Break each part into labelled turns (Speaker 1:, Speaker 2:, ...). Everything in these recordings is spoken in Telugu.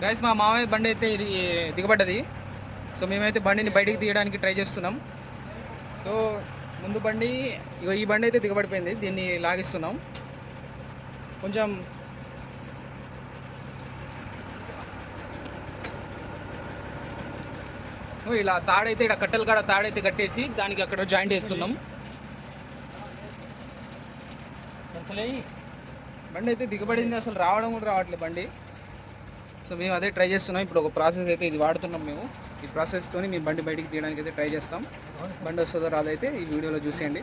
Speaker 1: గైస్ మా మామయ్య బండి అయితే దిగబడ్డది. సో మేమైతే బండిని బయటికి తీయడానికి ట్రై చేస్తున్నాం. సో ముందు బండి ఈ బండి అయితే దిగబడిపోయింది, దీన్ని లాగిస్తున్నాం. కొంచెం ఇలా తాడైతే ఇక్కడ కట్టెల కాడ తాడైతే కట్టేసి దానికి అక్కడ జాయింట్ వేస్తున్నాం. బండి అయితే దిగబడింది, అసలు రావడం కూడా రావట్లేదు బండి. సో మేము అదే ట్రై చేస్తున్నాం. ఇప్పుడు ఒక ప్రాసెస్ అయితే ఇది వాడుతున్నాం మేము. ఈ ప్రాసెస్తో మేము బండి బయటికి తీయడానికి అయితే ట్రై చేస్తాం. బండి వస్తుందో రాదైతే ఈ వీడియోలో చూసేయండి.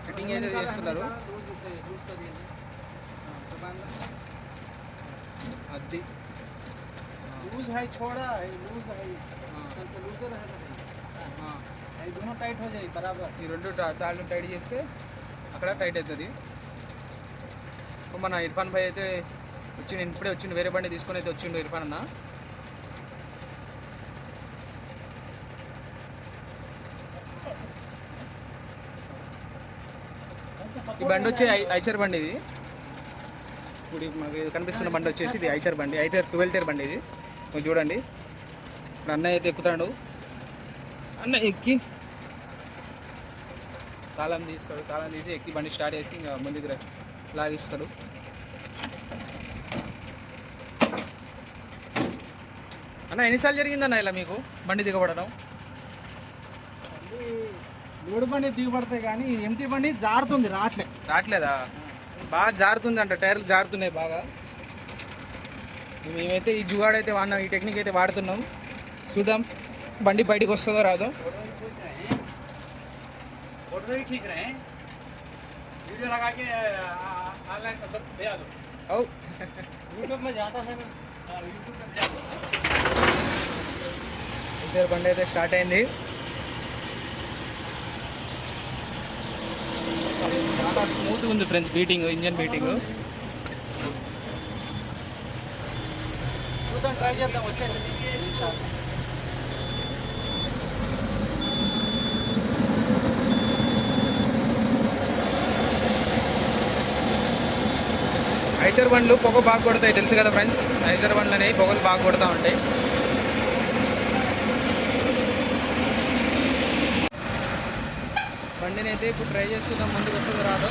Speaker 1: సెట్టింగ్ అయితే చేస్తున్నారు. అది
Speaker 2: लूज है, छोड़ा है, लूज है, तो लूजर है ना, ये दोनों टाइट हो जाए बराबर.
Speaker 1: ఈ రెండు తాళ్ళు టైట్ చేస్తే అక్కడ టైట్ అవుతుంది. మన ఇర్ఫాన్ భాయ్ అయితే వచ్చిండు, ఇప్పుడే వచ్చిండు, వేరే బండి తీసుకొని అయితే వచ్చిండు ఇర్ఫాన్ అన్న. ఈ బండి వచ్చి ఐచర్ బండి. ఇది ఇప్పుడు మనకి కనిపిస్తున్న బండి వచ్చేసి ఇది ఐచర్ బండి, అయితే 12 టైర్ బండి. ఇది మీరు చూడండి. ఇప్పుడు అన్నయ్య అయితే ఎక్కుతాడు. అన్నయ్య ఎక్కి తాళం తీస్తాడు, తాళం తీసి ఎక్కి బండి స్టార్ట్ చేసి ఇంకా ముందుకు లాగిస్తాడు. అన్న ఎన్నిసార్లు జరిగిందన్న ఇలా మీకు బండి దిగబడడం?
Speaker 2: లోడ్ బండి దిగబడతాయి కానీ ఎంటీ బండి జారుతుంది,
Speaker 1: రావట్లేదా? బాగా జారుతుంది అంట, టైర్లు జారుతున్నాయి బాగా. మేమైతే ఈ జుగాడైతే వాడినాం, ఈ టెక్నిక్ అయితే వాడుతున్నాం. చూద్దాం బండి బయటికి వస్తుందో రాదో. బండి అయితే స్టార్ట్ అయింది. చాలా స్మూత్గా ఉంది ఫ్రెండ్స్ బీటింగ్, ఇంజన్ బీటింగ్. చూద్దాం, ట్రై చేద్దాం. వచ్చేసింది ఐచర్ బండ్లు పొగ బాగా కొడతాయి, తెలుసు కదా ఫ్రెండ్స్. ఐచర్ బండ్లు అనేవి పొగలు బాగా కొడతా ఉంటాయి. బండిని అయితే ఇప్పుడు ట్రై చేస్తున్నాం, ముందుకు వస్తుందో రాదో.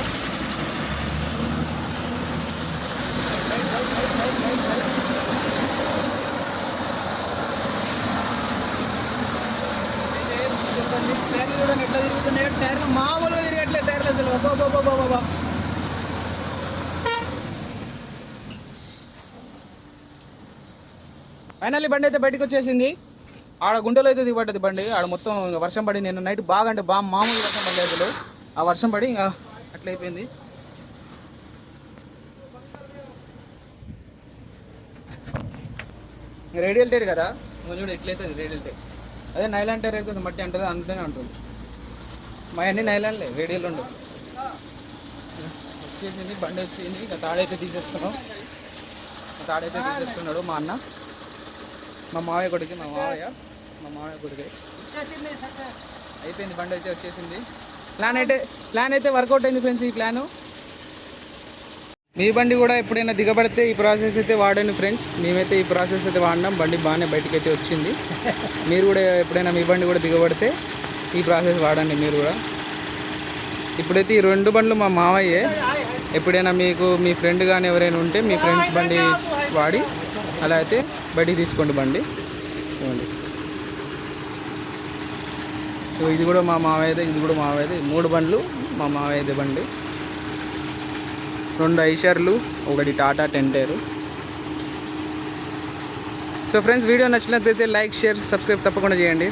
Speaker 1: టైర్లు చూడండి ఎట్లా తిరుగుతున్నాయి. టైర్లు మామూలుగా తిరగట్లేదు, టైర్లు అసలు. బాబా ఫైనల్లీ బండి అయితే బయటకు వచ్చేసింది. ఆడ గుంటలో అయితే దిగబడ్డది బండి. ఆడ మొత్తం వర్షం పడి, నేను నైట్ బాగా అంటే బాగా మామూలు వర్షం పడలేదు. ఆ వర్షం పడి ఇంకా అట్లా అయిపోయింది. రేడియల్ టైర్ కదా చూడు ఎట్లయితుంది రేడియల్ టైర్. అదే నైలాన్ టైర్ అయితే మట్టి అంటుంది, అంటేనే ఉంటుంది. మా అన్ని నైలాన్లే, రేడియల్ ఉండదు. వచ్చేసింది బండి, వచ్చింది. ఇంకా తాడైతే తీసేస్తున్నాం. తాడైతే తీసేస్తున్నాడు మా అన్న, మా మావయ్య కొడుకు. మా మావయ్య కొడుకు అయిపోయింది. బండి అయితే వచ్చేసింది. ప్లాన్ అయితే వర్కౌట్ అయింది ఫ్రెండ్స్. ఈ ప్లాను మీ బండి కూడా ఎప్పుడైనా దిగబడితే ఈ ప్రాసెస్ అయితే వాడండి ఫ్రెండ్స్. మేమైతే ఈ ప్రాసెస్ అయితే వాడినాం, బండి బాగానే బయటకు అయితే వచ్చింది. మీరు కూడా ఎప్పుడైనా మీ బండి కూడా దిగబడితే ఈ ప్రాసెస్ వాడండి మీరు కూడా. ఇప్పుడైతే ఈ 2 బండ్లు మా మావయ్యే. ఎప్పుడైనా మీకు మీ ఫ్రెండ్ కానీ ఎవరైనా ఉంటే మీ ఫ్రెండ్స్ బండి వాడి అలా అయితే బయటికి తీసుకోండి బండి. చూడండి, ఇది కూడా మా మావయ్యదే, ఇది కూడా మావయ్యదే. 3 బండ్లు మా మావయ్యదే బండి. 2 ఐషర్లు, 1 Tata 10 tyre. So friends, video నచ్చినట్లయితే లైక్, షేర్, సబ్స్క్రైబ్ తప్పకుండా చేయండి.